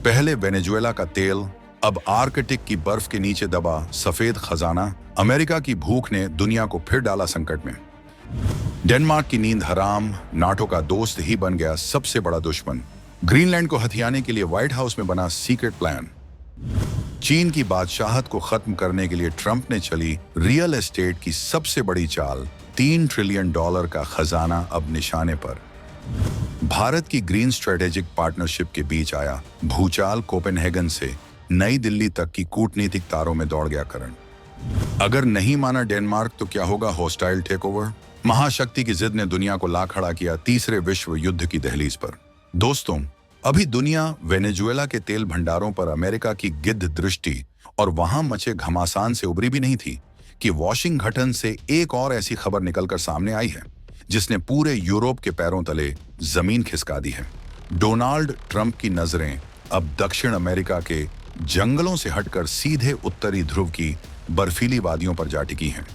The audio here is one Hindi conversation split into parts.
पहले वेनेजुएला का तेल, अब आर्कटिक की बर्फ के नीचे दबा सफेद खजाना। अमेरिका की भूख ने दुनिया को फिर डाला संकट में। डेनमार्क की नींद हराम, नाटो का दोस्त ही बन गया सबसे बड़ा दुश्मन। ग्रीनलैंड को हथियाने के लिए व्हाइट हाउस में बना सीक्रेट प्लान। चीन की बादशाहत को खत्म करने के लिए ट्रंप ने चली रियल एस्टेट की सबसे बड़ी चाल। $3 ट्रिलियन का खजाना अब निशाने पर। भारत की ग्रीन स्ट्रेटेजिक पार्टनरशिप के बीच आया भूचाल। कोपेनहेगन से नई दिल्ली तक की कूटनीतिक तारों में दौड़ गया करण। अगर नहीं माना डेनमार्क तो क्या होगा हॉस्टाइल टेकओवर। महाशक्ति की जिद ने दुनिया को ला खड़ा किया तीसरे विश्व युद्ध की दहलीज पर। दोस्तों, अभी दुनिया वेनेजुएला के तेल भंडारों पर अमेरिका की गिद्ध दृष्टि और वहां मचे घमासान से उबरी भी नहीं थी कि वाशिंगटन से एक और ऐसी खबर निकलकर सामने आई है जिसने पूरे यूरोप के पैरों तले जमीन खिसका दी है। डोनाल्ड ट्रंप की नजरें अब दक्षिण अमेरिका के जंगलों से हटकर सीधे उत्तरी ध्रुव की बर्फीली वादियों पर जा टिकी हैं।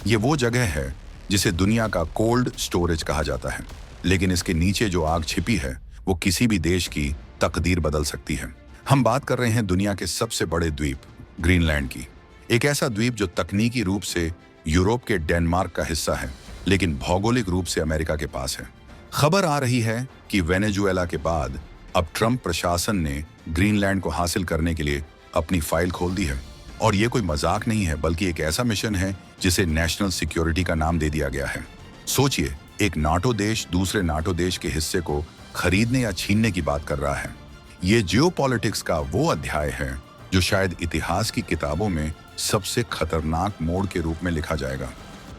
ये वो जगह है जिसे दुनिया का कोल्ड स्टोरेज कहा जाता है, लेकिन इसके नीचे जो आग छिपी है वो किसी भी देश की तकदीर बदल सकती है। हम बात कर रहे हैं दुनिया के सबसे बड़े द्वीप ग्रीनलैंड की। एक ऐसा द्वीप जो तकनीकी रूप से यूरोप के डेनमार्क का हिस्सा है, लेकिन भौगोलिक रूप से अमेरिका के पास है। खबर आ रही है कि वेनेजुएला के बाद अब ट्रंप प्रशासन ने ग्रीनलैंड को हासिल करने के लिए अपनी फाइल खोल दी है। और ये कोई मजाक नहीं है, बल्कि एक ऐसा मिशन है जिसे नेशनल सिक्योरिटी का नाम दे दिया गया है। सोचिए, एक नाटो देश दूसरे नाटो देश के हिस्से को खरीदने या छीनने की बात कर रहा है। ये जियोपॉलिटिक्स का वो अध्याय है जो शायद इतिहास की किताबों में सबसे खतरनाक मोड़ के रूप में लिखा जाएगा।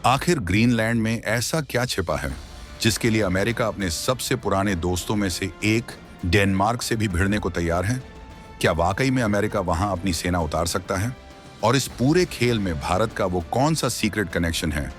आखिर ग्रीनलैंड में ऐसा क्या छिपा है जिसके लिए अमेरिका अपने सबसे पुराने दोस्तों में से एक डेनमार्क से भी भिड़ने को तैयार है? क्या वाकई में अमेरिका वहां अपनी सेना उतार सकता है? और इस पूरे खेल में भारत का वो कौन सा सीक्रेट कनेक्शन है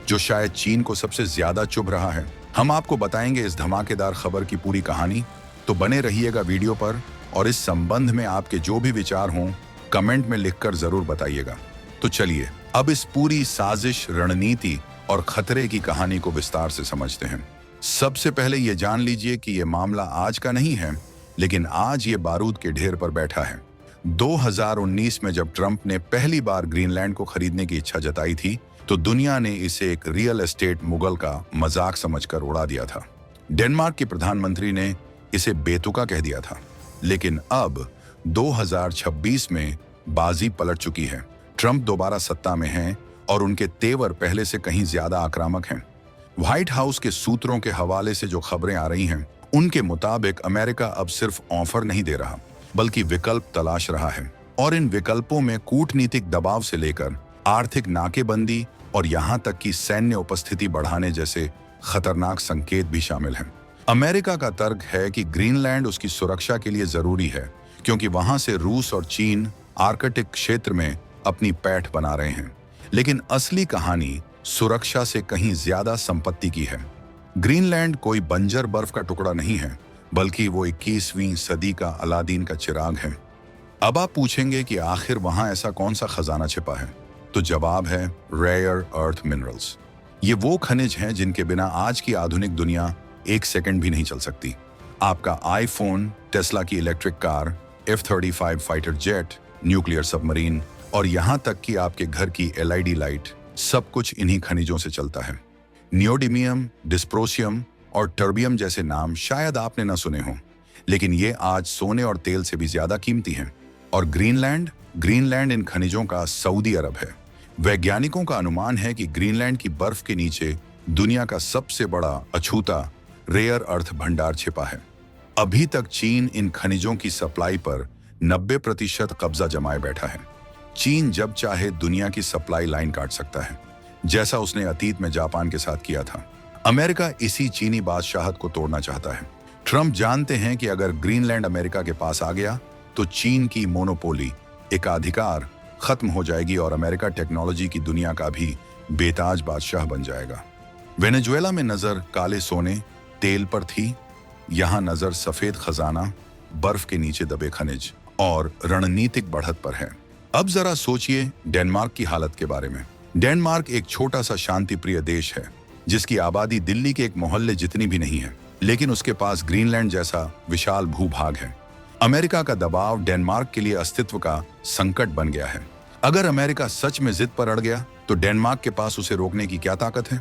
जो शायद चीन को सबसे ज्यादा चुभ रहा है? हम आपको बताएंगे इस धमाकेदार खबर की पूरी कहानी। तो बने रहिएगा वीडियो पर, और इस संबंध में आपके जो भी विचार हों कमेंट में लिखकर जरूर बताइएगा। तो चलिए अब इस पूरी साजिश, रणनीति और खतरे की कहानी को विस्तार से समझते हैं। सबसे पहले ये जान लीजिए कि ये मामला आज का नहीं है, लेकिन आज ये बारूद के ढेर पर बैठा है। 2019 में जब ट्रंप ने पहली बार ग्रीनलैंड को खरीदने की इच्छा जताई थी तो दुनिया ने इसे एक रियल एस्टेट मुगल का मजाक समझकर उड़ा दिया था। डेनमार्क के प्रधानमंत्री ने इसे बेतुका कह दिया था। लेकिन अब 2026 में बाजी पलट चुकी है। ट्रंप दोबारा सत्ता में हैं और उनके तेवर पहले से कहीं ज्यादा आक्रामक हैं। व्हाइट हाउस के सूत्रों के हवाले से जो खबरें आ रही हैं, उनके मुताबिक अमेरिका अब सिर्फ ऑफर नहीं दे रहा, बल्कि विकल्प तलाश रहा है। और इन विकल्पों में कूटनीतिक दबाव से लेकर आर्थिक नाकेबंदी और यहां तक कि सैन्य उपस्थिति बढ़ाने जैसे खतरनाक संकेत भी शामिल हैं। अमेरिका का तर्क है कि ग्रीनलैंड उसकी सुरक्षा के लिए जरूरी है, क्योंकि वहां से रूस और चीन आर्कटिक क्षेत्र में अपनी पैठ बना रहे हैं। लेकिन असली कहानी सुरक्षा से कहीं ज्यादा संपत्ति की है। ग्रीनलैंड कोई बंजर बर्फ का टुकड़ा नहीं है, बल्कि वो 21वीं सदी का अलादीन का चिराग है। अब आप पूछेंगे कि आखिर वहां ऐसा कौन सा खजाना छिपा है? तो जवाब है रेयर अर्थ मिनरल्स। ये वो खनिज हैं जिनके बिना आज की आधुनिक दुनिया एक सेकंड भी नहीं चल सकती। आपका आईफोन, टेस्ला की electric car, F-35 fighter jet, nuclear submarine और यहां तक कि आपके घर की LED लाइट, सब कुछ इन्हीं खनिजों से चलता है। नियोडिमियम, डिस्प्रोसियम और टर्बियम जैसे नाम शायद आपने न सुने हों, लेकिन ये आज सोने और तेल से भी ज्यादा कीमती हैं। और ग्रीनलैंड इन खनिजों का सऊदी अरब है। वैज्ञानिकों का अनुमान है कि ग्रीनलैंड की बर्फ के नीचे दुनिया का सबसे बड़ा अछूता रेयर अर्थ भंडार छिपा है। अभी तक चीन इन खनिजों की सप्लाई पर 90% कब्जा जमाए बैठा है। चीन जब चाहे दुनिया की सप्लाई लाइन काट सकता है, जैसा उसने अतीत में जापान के साथ किया था। अमेरिका इसी चीनी बादशाहत को तोड़ना चाहता है। ट्रंप जानते हैं कि अगर ग्रीनलैंड अमेरिका के पास आ गया तो चीन की मोनोपोली, एकाधिकार खत्म हो जाएगी और अमेरिका टेक्नोलॉजी की दुनिया का भी बेताज बादशाह बन जाएगा। वेनेजुएला में नजर काले सोने, तेल पर थी, यहां नजर सफेद खजाना, बर्फ के नीचे दबे खनिज और रणनीतिक बढ़त पर है। अब जरा सोचिए डेनमार्क की हालत के बारे में। डेनमार्क एक छोटा सा शांतिप्रिय देश है जिसकी आबादी दिल्ली के एक मोहल्ले जितनी भी नहीं है, लेकिन उसके पास ग्रीनलैंड जैसा विशाल भूभाग है। अमेरिका का दबाव डेनमार्क के लिए अस्तित्व का संकट बन गया है। अगर अमेरिका सच में जिद पर अड़ गया तो डेनमार्क के पास उसे रोकने की क्या ताकत है?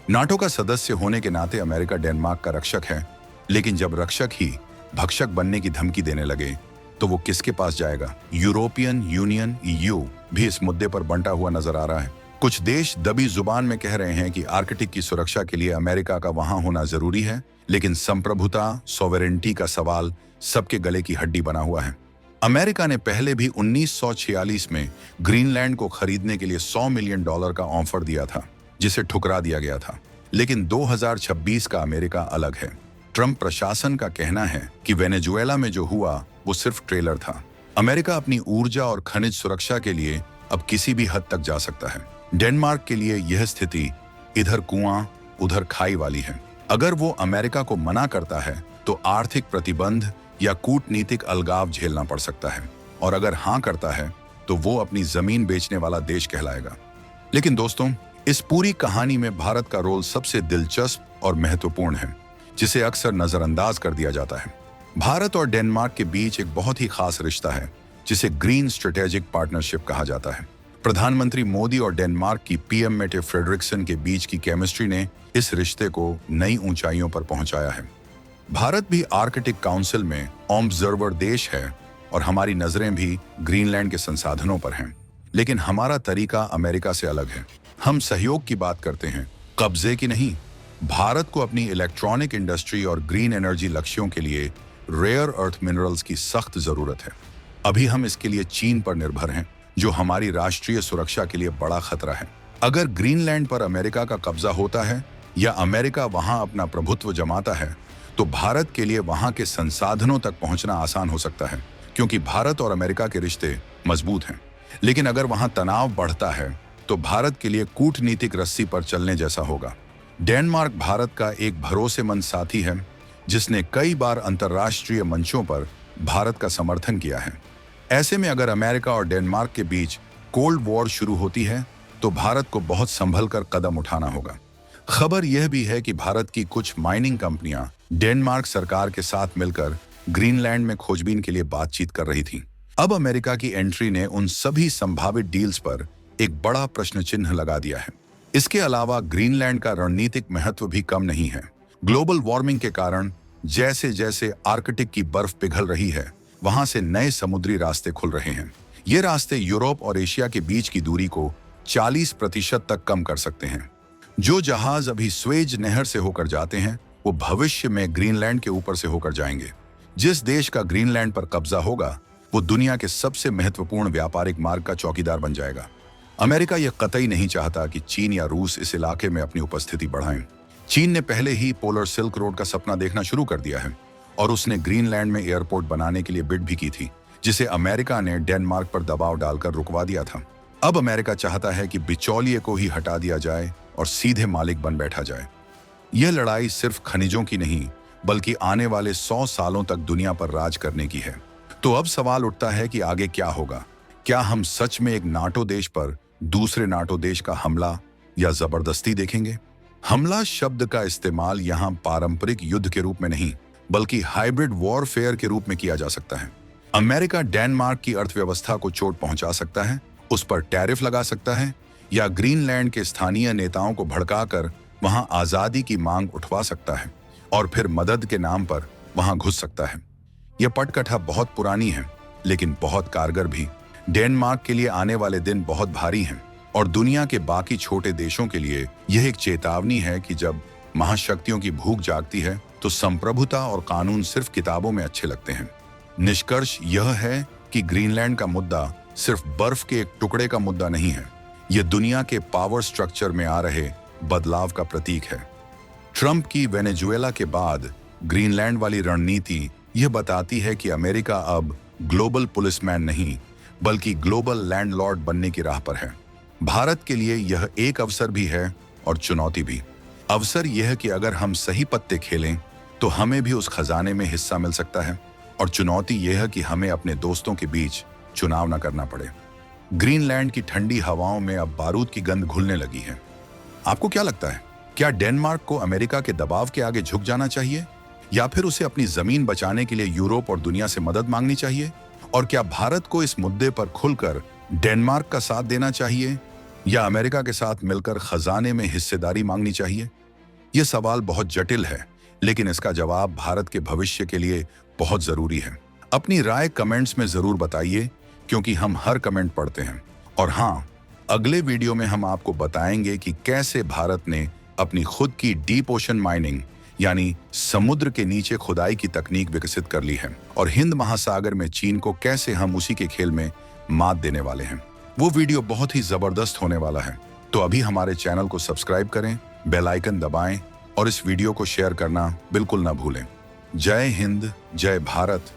नाटो का सदस्य होने के नाते अमेरिका डेनमार्क का रक्षक है, लेकिन जब रक्षक ही भक्षक बनने की धमकी देने लगे तो वो किसके पास जाएगा? यूरोपियन यूनियन EU भी इस मुद्दे पर बंटा हुआ नजर आ रहा है। कुछ देश दबी जुबान में कह रहे हैं कि आर्कटिक की सुरक्षा के लिए अमेरिका का वहां होना जरूरी है, लेकिन संप्रभुता, सॉवरेनिटी का सवाल सबके गले की हड्डी बना हुआ है। अमेरिका ने पहले भी 1946 में ग्रीनलैंड को खरीदने के लिए $100 मिलियन का ऑफर दिया था, जिसे ठुकरा दिया गया था। लेकिन 2026 का अमेरिका अलग है। ट्रंप प्रशासन का कहना है कि वेनेजुएला में जो हुआ वो सिर्फ ट्रेलर था। अमेरिका अपनी ऊर्जा और खनिज सुरक्षा के लिए अब किसी भी हद तक जा सकता है। डेनमार्क के लिए यह स्थिति इधर कुआं उधर खाई वाली है। अगर वो अमेरिका को मना करता है तो आर्थिक प्रतिबंध या कूटनीतिक अलगाव झेलना पड़ सकता है, और अगर हाँ करता है तो वो अपनी जमीन बेचने वाला देश कहलाएगा। लेकिन दोस्तों, इस पूरी कहानी में भारत का रोल सबसे दिलचस्प और महत्वपूर्ण है, जिसे अक्सर नजरअंदाज कर दिया जाता है। भारत और डेनमार्क के बीच एक बहुत ही खास रिश्ता है, जिसे ग्रीन स्ट्रेटेजिक पार्टनरशिप कहा जाता है। प्रधानमंत्री मोदी और डेनमार्क की PM मेटे फ्रेडरिक्सन के बीच की केमिस्ट्री ने इस रिश्ते को नई ऊंचाइयों पर पहुंचाया है। भारत भी आर्कटिक काउंसिल में ऑब्जर्वर देश है और हमारी नजरें भी ग्रीनलैंड के संसाधनों पर हैं। लेकिन हमारा तरीका अमेरिका से अलग है। हम सहयोग की बात करते हैं, कब्जे की नहीं। भारत को अपनी इलेक्ट्रॉनिक इंडस्ट्री और ग्रीन एनर्जी लक्ष्यों के लिए रेयर अर्थ मिनरल्स की सख्त जरूरत है। अभी हम इसके लिए चीन पर निर्भर हैं, जो हमारी राष्ट्रीय सुरक्षा के लिए बड़ा खतरा है। अगर ग्रीनलैंड पर अमेरिका का कब्जा होता है या अमेरिका वहां अपना प्रभुत्व जमाता है तो भारत के लिए वहां के संसाधनों तक पहुंचना आसान हो सकता है, क्योंकि भारत और अमेरिका के रिश्ते मजबूत हैं। लेकिन अगर वहां तनाव बढ़ता है तो भारत के लिए कूटनीतिक रस्सी पर चलने जैसा होगा। डेनमार्क भारत का एक भरोसेमंद साथी है, जिसने कई बार अंतर्राष्ट्रीय मंचों पर भारत का समर्थन किया है। ऐसे में अगर अमेरिका और डेनमार्क के बीच कोल्ड वॉर शुरू होती है तो भारत को बहुत संभल कर कदम उठाना होगा। खबर यह भी है कि भारत की कुछ माइनिंग कंपनियां डेनमार्क सरकार के साथ मिलकर ग्रीनलैंड में खोजबीन के लिए बातचीत कर रही थीं। अब अमेरिका की एंट्री ने उन सभी संभावित डील्स पर एक बड़ा प्रश्न चिन्ह लगा दिया है। इसके अलावा ग्रीनलैंड का रणनीतिक महत्व भी कम नहीं है। ग्लोबल वार्मिंग के कारण जैसे जैसे आर्कटिक की बर्फ पिघल रही है, वहां से नए समुद्री रास्ते खुल रहे हैं। ये रास्ते यूरोप और एशिया के बीच की दूरी को 40% तक कम कर सकते हैं। जो जहाज अभी स्वेज नहर से होकर जाते हैं, वो भविष्य में ग्रीनलैंड के ऊपर से होकर जाएंगे। जिस देश का ग्रीनलैंड पर कब्जा होगा, वो दुनिया के सबसे महत्वपूर्ण व्यापारिक मार्ग का चौकीदार बन जाएगा। अमेरिका यह कतई नहीं चाहता कि चीन या रूस इस इलाके में अपनी उपस्थिति बढ़ाएं। चीन ने पहले ही पोलर सिल्क रोड का सपना देखना शुरू कर दिया है और उसने ग्रीनलैंड में एयरपोर्ट बनाने के लिए बिड भी की थी, जिसे अमेरिका ने डेनमार्क पर दबाव डालकर रुकवा दिया था। अब अमेरिका चाहता है कि बिचौलिए को ही हटा दिया जाए और सीधे मालिक बन बैठा जाए। यह लड़ाई सिर्फ खनिजों की नहीं, बल्कि आने वाले 100 सालों तक दुनिया पर राज करने की है। तो अब सवाल उठता है कि आगे क्या होगा? क्या हम सच में एक नाटो देश पर दूसरे नाटो देश का हमला या जबरदस्ती देखेंगे? हमला शब्द का इस्तेमाल यहाँ पारंपरिक युद्ध के रूप में नहीं, बल्कि हाइब्रिड वॉरफेयर के रूप में किया जा सकता है। अमेरिका डेनमार्क की अर्थव्यवस्था को चोट पहुंचा सकता है, उस पर टैरिफ लगा सकता है, या ग्रीनलैंड के स्थानीय नेताओं को भड़काकर वहां आजादी की मांग उठवा सकता है और फिर मदद के नाम पर वहां घुस सकता है। यह पटकथा बहुत पुरानी है, लेकिन बहुत कारगर भी। डेनमार्क के लिए आने वाले दिन बहुत भारी हैं और दुनिया के बाकी छोटे देशों के लिए यह एक चेतावनी है कि जब महाशक्तियों की भूख जागती है तो संप्रभुता और कानून सिर्फ किताबों में अच्छे लगते हैं। निष्कर्ष यह है कि ग्रीनलैंड का मुद्दा सिर्फ बर्फ के एक टुकड़े का मुद्दा नहीं है, यह दुनिया के पावर स्ट्रक्चर में आ रहे बदलाव का प्रतीक है। ट्रंप की वेनेजुएला के बाद ग्रीनलैंड वाली रणनीति यह बताती है कि अमेरिका अब ग्लोबल पुलिसमैन नहीं, बल्कि ग्लोबल लैंडलॉर्ड बनने की राह पर है। भारत के लिए यह एक अवसर भी है और चुनौती भी। अवसर यह कि अगर हम सही पत्ते खेलें तो हमें भी उस खजाने में हिस्सा मिल सकता है, और चुनौती यह कि हमें अपने दोस्तों के बीच चुनाव न करना पड़े। ग्रीनलैंड की ठंडी हवाओं में अब बारूद की गंध घुलने लगी है। आपको क्या लगता है, क्या डेनमार्क को अमेरिका के दबाव के आगे झुक जाना चाहिए या फिर उसे अपनी जमीन बचाने के लिए यूरोप और दुनिया से मदद मांगनी चाहिए? और क्या भारत को इस मुद्दे पर खुलकर डेनमार्क का साथ देना चाहिए या अमेरिका के साथ मिलकर खजाने में हिस्सेदारी मांगनी चाहिए? यह सवाल बहुत जटिल है, लेकिन इसका जवाब भारत के भविष्य के लिए बहुत जरूरी है। अपनी राय कमेंट्स में जरूर बताइए, क्योंकि हम हर कमेंट पढ़ते हैं। और हाँ, अगले वीडियो में हम आपको बताएंगे कि कैसे भारत ने अपनी खुद की डीप ओशन माइनिंग यानी समुद्र के नीचे खुदाई की तकनीक विकसित कर ली है, और हिंद महासागर में चीन को कैसे हम उसी के खेल में मात देने वाले हैं। वो वीडियो बहुत ही जबरदस्त होने वाला है। तो अभी हमारे चैनल को सब्सक्राइब करें, बेल आइकन दबाएं और इस वीडियो को शेयर करना बिल्कुल ना भूलें। जय हिंद, जय भारत।